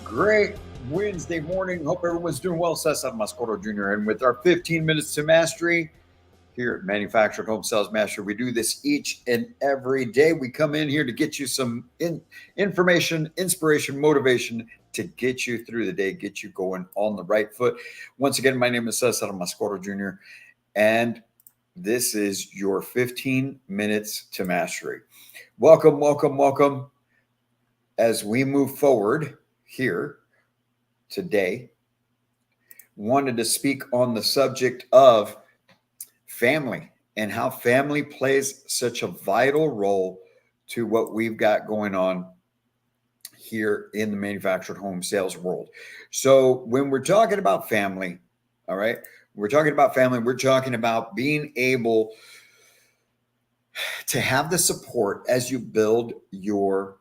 Great Wednesday morning. Hope everyone's doing well. Cesar Mascoro Jr. And with our 15 minutes to mastery here at Manufactured Home Sales Mastery, we do this each and every day. We come in here to get you some information, inspiration, motivation to get you through the day, get you going on the right foot. Once again, my name is Cesar Mascoro Jr. And this is your 15 minutes to mastery. Welcome, welcome, welcome. As we move forward here today, wanted to speak on the subject of family and how family plays such a vital role to what we've got going on here in the manufactured home sales world. So when we're talking about family, all right, we're talking about being able to have the support as you build your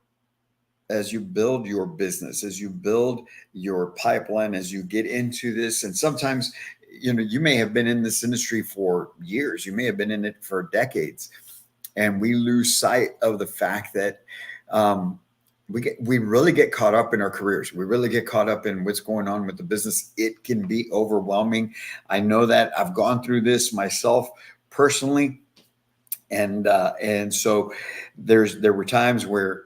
business, as you build your pipeline, as you get into this. And sometimes, you may have been in this industry for years, you may have been in it for decades, and we lose sight of the fact that we really get caught up in our careers. We really get caught up in what's going on with the business. It can be overwhelming. I know that I've gone through this myself personally. And so there were times where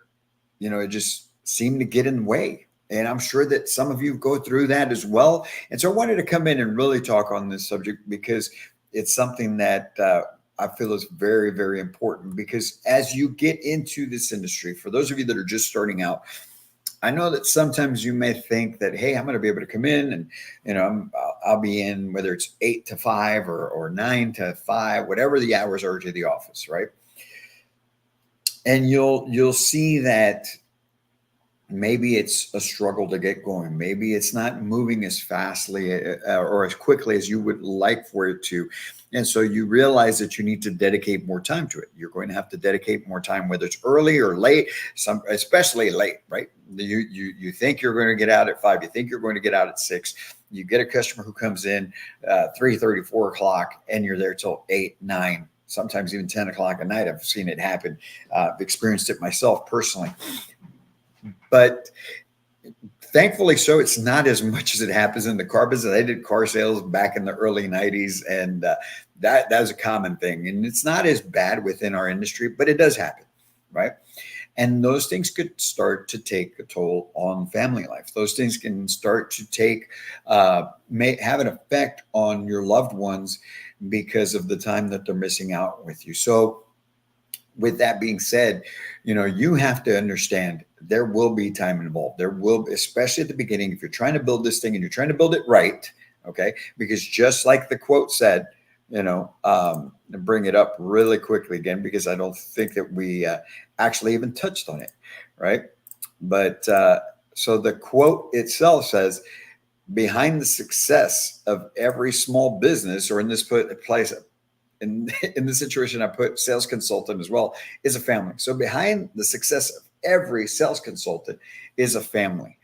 it just seemed to get in the way. And I'm sure that some of you go through that as well. And so I wanted to come in and really talk on this subject because it's something that I feel is very, very important. Because as you get into this industry, for those of you that are just starting out, I know that sometimes you may think that, hey, I'm going to be able to come in and, I'll be in whether it's 8 to 5 or 9 to 5, whatever the hours are to the office, right? And you'll see that maybe it's a struggle to get going. Maybe it's not moving as fastly or as quickly as you would like for it to. And so you realize that you need to dedicate more time to it. You're going to have to dedicate more time, whether it's early or late, especially late, right? You think you're going to get out at 5. You think you're going to get out at 6. You get a customer who comes in 3:30, 4 o'clock, and you're there till 8, 9. Sometimes even 10 o'clock at night. I've seen it happen. I've experienced it myself personally. But thankfully so, it's not as much as it happens in the car business. I did car sales back in the early 90s, and that was a common thing. And it's not as bad within our industry, but it does happen, right? And those things could start to take a toll on family life. Those things can start to may have an effect on your loved ones because of the time that they're missing out with you. So with that being said, you have to understand there will be time involved. There will, especially at the beginning, if you're trying to build this thing and you're trying to build it right, okay? Because just like the quote said, bring it up really quickly again, because I don't think that we actually even touched on it, right? But so the quote itself says, behind the success of every small business, or in this place, in this situation, I put sales consultant as well, is a family. So behind the success of every sales consultant is a family.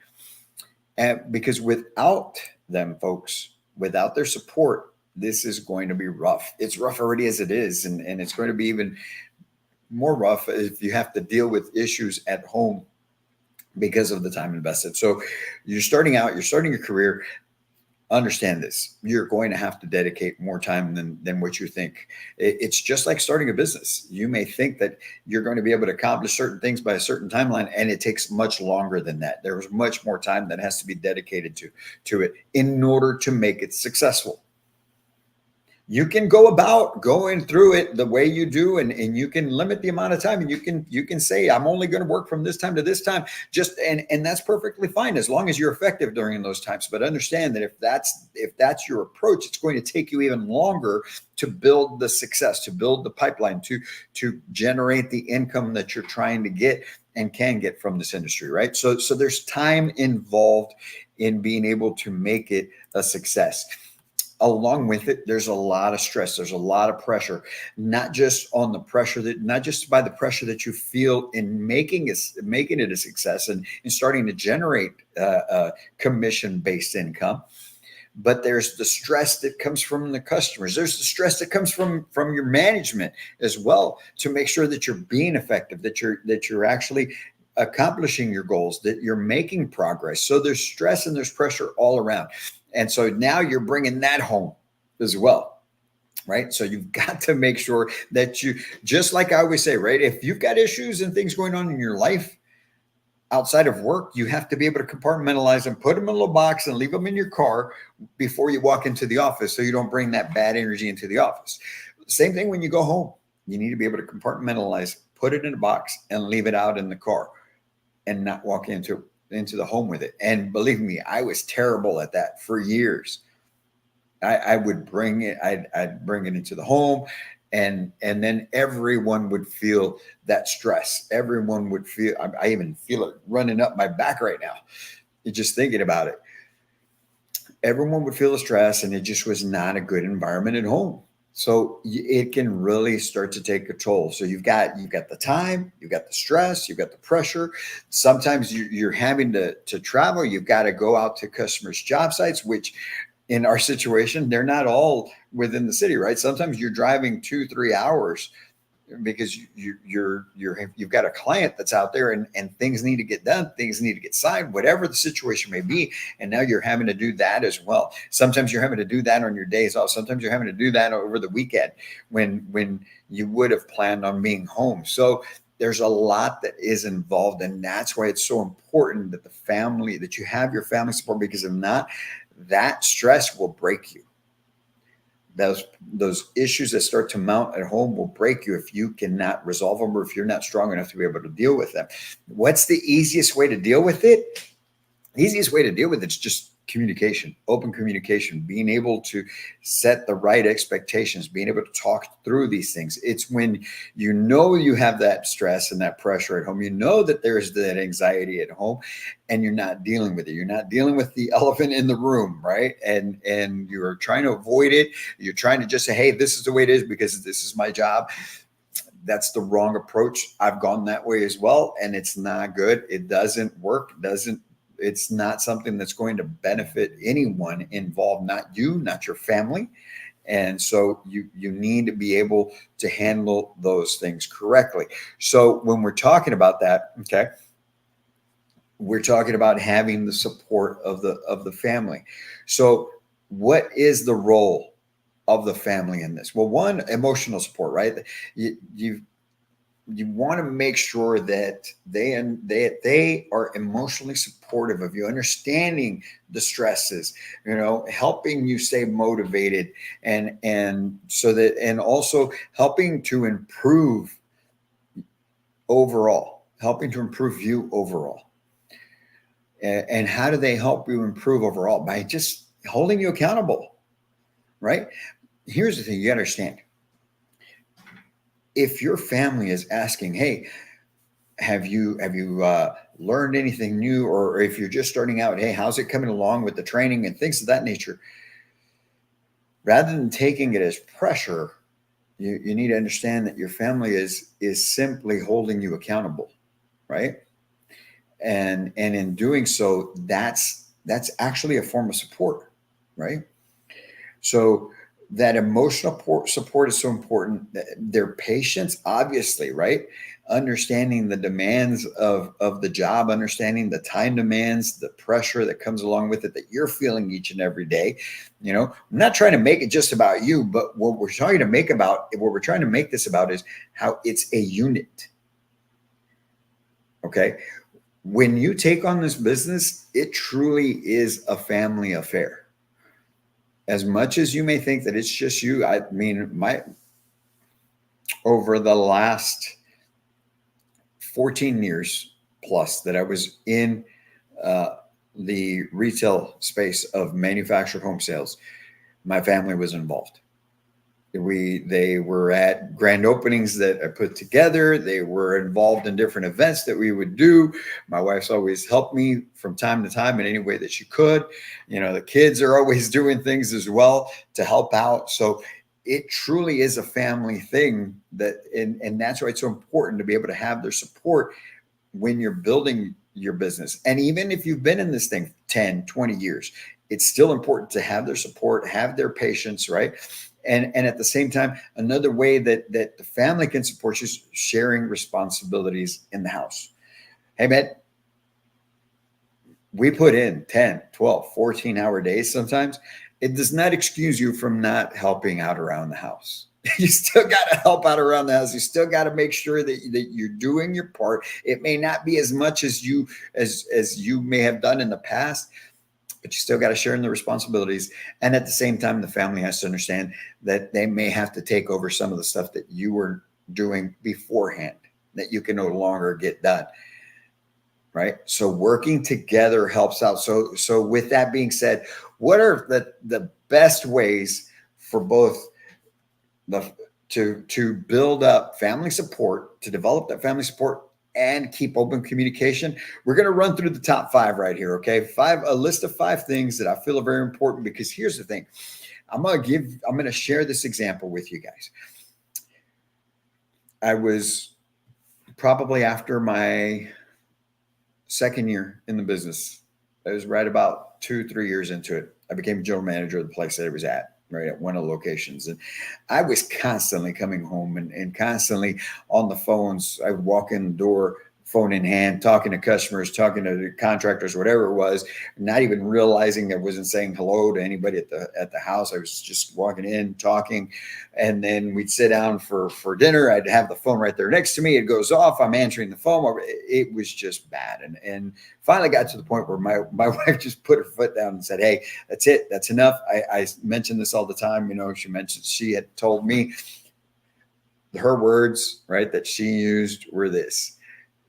And because without them, folks, without their support, this is going to be rough. It's rough already as it is. And it's going to be even more rough if you have to deal with issues at home because of the time invested. So you're starting out, you're starting your career. Understand this. You're going to have to dedicate more time than what you think. It's just like starting a business. You may think that you're going to be able to accomplish certain things by a certain timeline, and it takes much longer than that. There's much more time that has to be dedicated to it in order to make it successful. You can go about going through it the way you do, and you can limit the amount of time, and you can say, I'm only going to work from this time to this time, and that's perfectly fine as long as you're effective during those times. But understand that if that's your approach, it's going to take you even longer to build the success, to build the pipeline, to generate the income that you're trying to get and can get from this industry, right? So there's time involved in being able to make it a success. Along with it, there's a lot of stress. There's a lot of pressure, not just by the pressure that you feel in making it a success and starting to generate commission-based income, but there's the stress that comes from the customers. There's the stress that comes from your management as well, to make sure that you're being effective, that you're actually accomplishing your goals, that you're making progress. So there's stress and there's pressure all around. And so now you're bringing that home as well, right? So you've got to make sure that you, just like I always say, right? If you've got issues and things going on in your life outside of work, you have to be able to compartmentalize them, put them in a little box and leave them in your car before you walk into the office so you don't bring that bad energy into the office. Same thing when you go home. You need to be able to compartmentalize, put it in a box and leave it out in the car and not walk into the home with it. And believe me, I was terrible at that for years. I would bring it, I'd bring it into the home, and then everyone would feel that stress. Everyone would feel, I even feel it running up my back right now, just thinking about it. Everyone would feel the stress, and it just was not a good environment at home. So it can really start to take a toll. So you've got the time, you've got the stress, you've got the pressure. Sometimes you're having to travel. You've got to go out to customers' job sites, which in our situation, they're not all within the city, right? Sometimes you're driving 2-3 hours because you've got a client that's out there, and things need to get done, things need to get signed, whatever the situation may be. And now you're having to do that as well. Sometimes you're having to do that on your days off. Sometimes you're having to do that over the weekend when you would have planned on being home. So there's a lot that is involved, and that's why it's so important that that you have your family support, because if not, that stress will break you. Those issues that start to mount at home will break you if you cannot resolve them, or if you're not strong enough to be able to deal with them. What's the easiest way to deal with it? The easiest way to deal with it is just communication, open communication, being able to set the right expectations, being able to talk through these things. It's when you know you have that stress and that pressure at home, you know that there's that anxiety at home, and you're not dealing with it. You're not dealing with the elephant in the room, right? And you're trying to avoid it. You're trying to just say, hey, this is the way it is because this is my job. That's the wrong approach. I've gone that way as well, and it's not good. It doesn't work. It's not something that's going to benefit anyone involved, not you, not your family. And so you need to be able to handle those things correctly. So when we're talking about that, okay, we're talking about having the support of the family. So what is the role of the family in this? Well, one, emotional support, right? You want to make sure that they are emotionally supportive of you, understanding the stresses, helping you stay motivated, and so that, and also helping to improve helping to improve you overall. And how do they help you improve overall? By just holding you accountable, right? Here's the thing you understand. If your family is asking, hey, have you learned anything new? Or if you're just starting out, hey, how's it coming along with the training and things of that nature? Rather than taking it as pressure, you need to understand that your family is simply holding you accountable, right? And in doing so, that's actually a form of support, right? So that emotional support is so important. Their patience, obviously, right? Understanding the demands of the job, understanding the time demands, the pressure that comes along with it that you're feeling each and every day. I'm not trying to make it just about you, but what we're trying to make this about is how it's a unit. Okay. When you take on this business, it truly is a family affair. As much as you may think that it's just you, I mean, over the last 14 years plus that I was in the retail space of manufactured home sales, my family was involved. They were at grand openings that I put together. They were involved in different events that we would do. My wife's always helped me from time to time in any way that she could. The kids are always doing things as well to help out. So it truly is a family thing and that's why it's so important to be able to have their support when you're building your business. And even if you've been in this thing 10, 20 years, it's still important to have their support, have their patience, right? And at the same time, another way that the family can support you is sharing responsibilities in the house. Hey, man, we put in 10, 12, 14-hour days sometimes. It does not excuse you from not helping out around the house. You still got to help out around the house. You still got to make sure that you're doing your part. It may not be as much as you may have done in the past, but you still got to share in the responsibilities. And at the same time, the family has to understand that they may have to take over some of the stuff that you were doing beforehand that you can no longer get done. Right. So working together helps out. So with that being said, what are the best ways for both the to build up family support, to develop that family support and keep open communication? We're going to run through the top 5 right here. Okay. A list of 5 things that I feel are very important, because here's the thing. I'm going to share this example with you guys. I was probably after my second year in the business. I was right about 2-3 years into it. I became general manager of the place that I was at, right at one of the locations. And I was constantly coming home and constantly on the phones. I would walk in the door, phone in hand, talking to customers, talking to contractors, whatever it was, not even realizing I wasn't saying hello to anybody at the house. I was just walking in, talking, and then we'd sit down for dinner. I'd have the phone right there next to me. It goes off. I'm answering the phone. It was just bad. And finally got to the point where my wife just put her foot down and said, "Hey, that's it. That's enough." I mention this all the time. She had told me her words, right, that she used were this: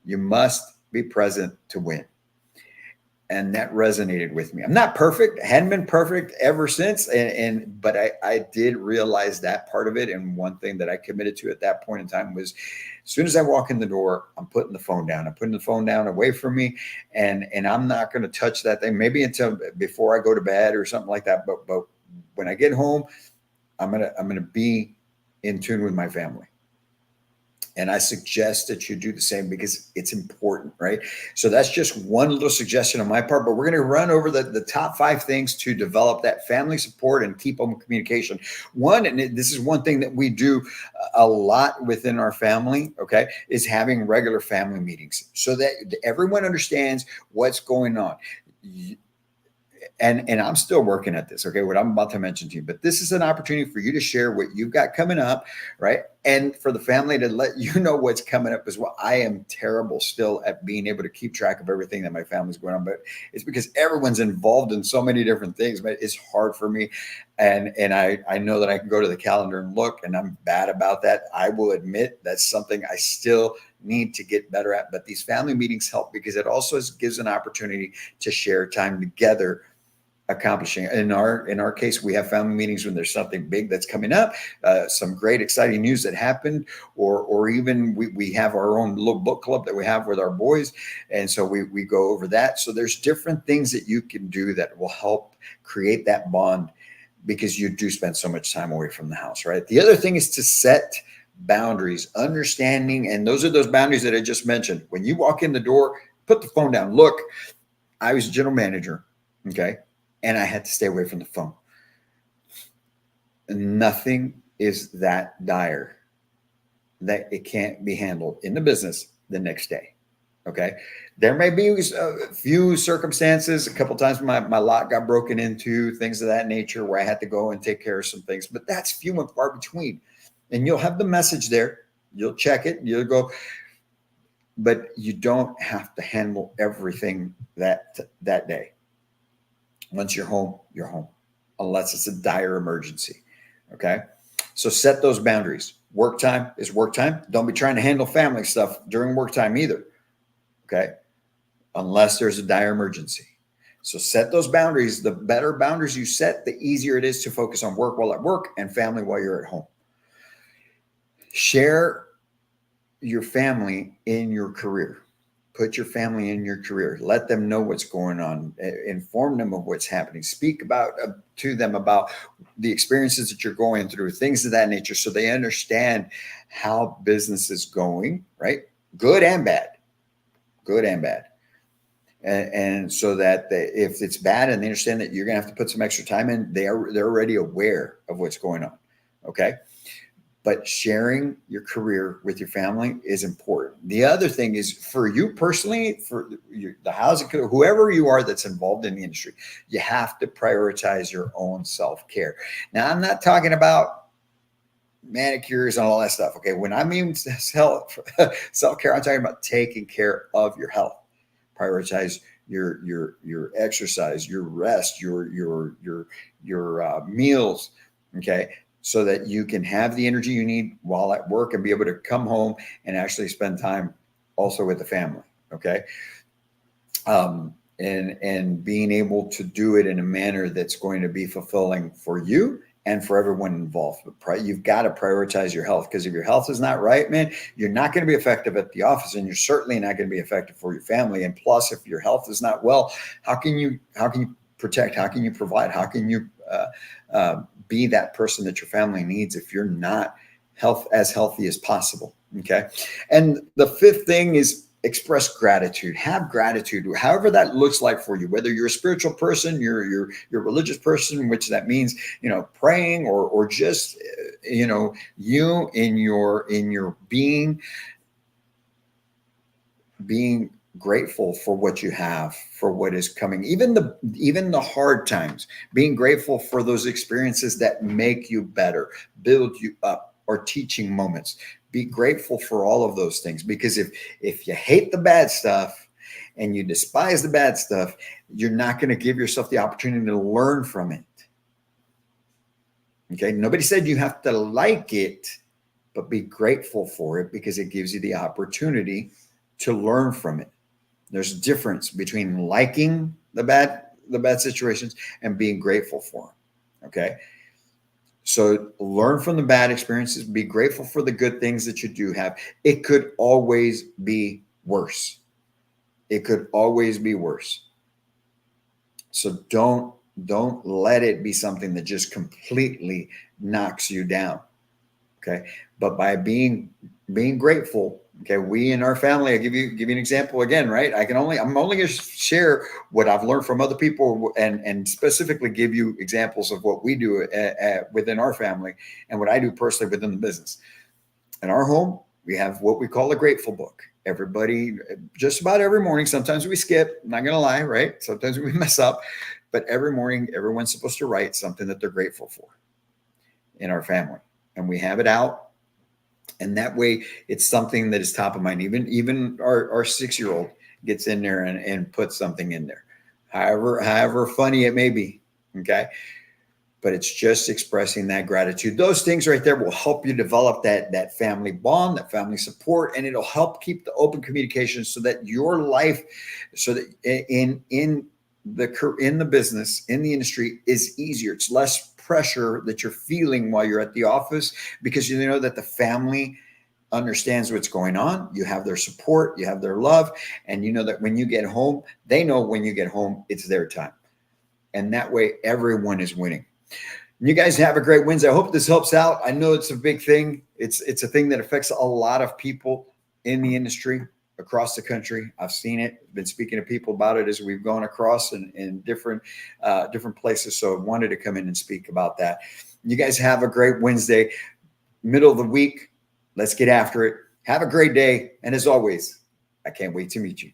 "You must be present to win." And that resonated with me. I'm not perfect. I hadn't been perfect ever since. But I did realize that part of it. And one thing that I committed to at that point in time was, as soon as I walk in the door, I'm putting the phone down. I'm putting the phone down away from me. And I'm not going to touch that thing, maybe until before I go to bed or something like that. But when I get home, I'm gonna be in tune with my family. And I suggest that you do the same, because it's important, right? So that's just one little suggestion on my part, but we're going to run over the top 5 things to develop that family support and keep open communication. One, and this is one thing that we do a lot within our family, okay, is having regular family meetings so that everyone understands what's going on. And I'm still working at this, okay, what I'm about to mention to you, but this is an opportunity for you to share what you've got coming up, right? And for the family to let you know what's coming up as well. I am terrible still at being able to keep track of everything that my family's going on, but it's because everyone's involved in so many different things, but it's hard for me. And I know that I can go to the calendar and look, and I'm bad about that. I will admit that's something I still need to get better at, but these family meetings help because it also gives an opportunity to share time together accomplishing. In our case, we have family meetings when there's something big that's coming up, some great exciting news that happened, or even we have our own little book club that we have with our boys, and so we go over that. So there's different things that you can do that will help create that bond, because you do spend so much time away from the house, right? The other thing is to set boundaries, understanding, and those are those boundaries that I just mentioned. When you walk in the door, put the phone down. Look, I was a general manager, okay, and I had to stay away from the phone. Nothing is that dire that it can't be handled in the business the next day. Okay. There may be a few circumstances, a couple of times my lot got broken into, things of that nature, where I had to go and take care of some things, but that's few and far between. And you'll have the message there. You'll check it. You'll go, but you don't have to handle everything that day. Once you're home, unless it's a dire emergency. Okay. So set those boundaries. Work time is work time. Don't be trying to handle family stuff during work time either. Okay. Unless there's a dire emergency. So set those boundaries. The better boundaries you set, the easier it is to focus on work while at work and family while you're at home. Share your family in your career. Put your family in your career. Let them know what's going on. Inform them of what's happening. Speak to them about the experiences that you're going through, things of that nature, so they understand how business is going, right? Good and bad. And so that if it's bad and they understand that you're going to have to put some extra time in, they're already aware of what's going on. Okay. but sharing your career with your family is important. The other thing is for you personally, for the housing, whoever you are that's involved in the industry, you have to prioritize your own self-care. Now, I'm not talking about manicures and all that stuff. Okay. When I mean self-care, I'm talking about taking care of your health. Prioritize your exercise, your rest, your meals. Okay. So that you can have the energy you need while at work and be able to come home and actually spend time also with the family. Okay. And being able to do it in a manner that's going to be fulfilling for you and for everyone involved. But you've got to prioritize your health, because if your health is not right, man, you're not going to be effective at the office, and you're certainly not going to be effective for your family. And plus, if your health is not well, how can you protect? How can you provide? How can you be that person that your family needs if you're not healthy as possible? Okay. And the fifth thing is express gratitude. Have gratitude, however that looks like for you, whether you're a spiritual person, you're a religious person, which that means, praying, or just, you in your being grateful for what you have, for what is coming, even the hard times, being grateful for those experiences that make you better, build you up, or teaching moments. Be grateful for all of those things, because if you hate the bad stuff and you despise the bad stuff, you're not going to give yourself the opportunity to learn from it. Okay. Nobody said you have to like it, but be grateful for it, because it gives you the opportunity to learn from it. There's a difference between liking the bad situations and being grateful for them. Okay. So learn from the bad experiences, be grateful for the good things that you do have. It could always be worse. It could always be worse. So don't let it be something that just completely knocks you down. Okay. But by being grateful, okay, we in our family, I'll give you an example again, right? I'm only going to share what I've learned from other people, and specifically give you examples of what we do within our family and what I do personally within the business. In our home, we have what we call a grateful book. Everybody, just about every morning, sometimes we skip, I'm not going to lie, right? Sometimes we mess up, but every morning, everyone's supposed to write something that they're grateful for in our family. And we have it out. And that way it's something that is top of mind. Even our 6-year-old gets in there and puts something in there, however funny it may be. Okay. But it's just expressing that gratitude. Those things right there will help you develop that family bond, that family support, and it'll help keep the open communication, so that your life, so that in the business, in the industry, is easier. It's less pressure that you're feeling while you're at the office, because you know that the family understands what's going on. You have their support, you have their love, and you know that when you get home, they know when you get home, it's their time. And that way everyone is winning. You guys have a great Wednesday. I hope this helps out. I know it's a big thing. It's a thing that affects a lot of people in the industry across the country. I've seen it, been speaking to people about it as we've gone across in different places. So I wanted to come in and speak about that. You guys have a great Wednesday, middle of the week. Let's get after it. Have a great day. And as always, I can't wait to meet you.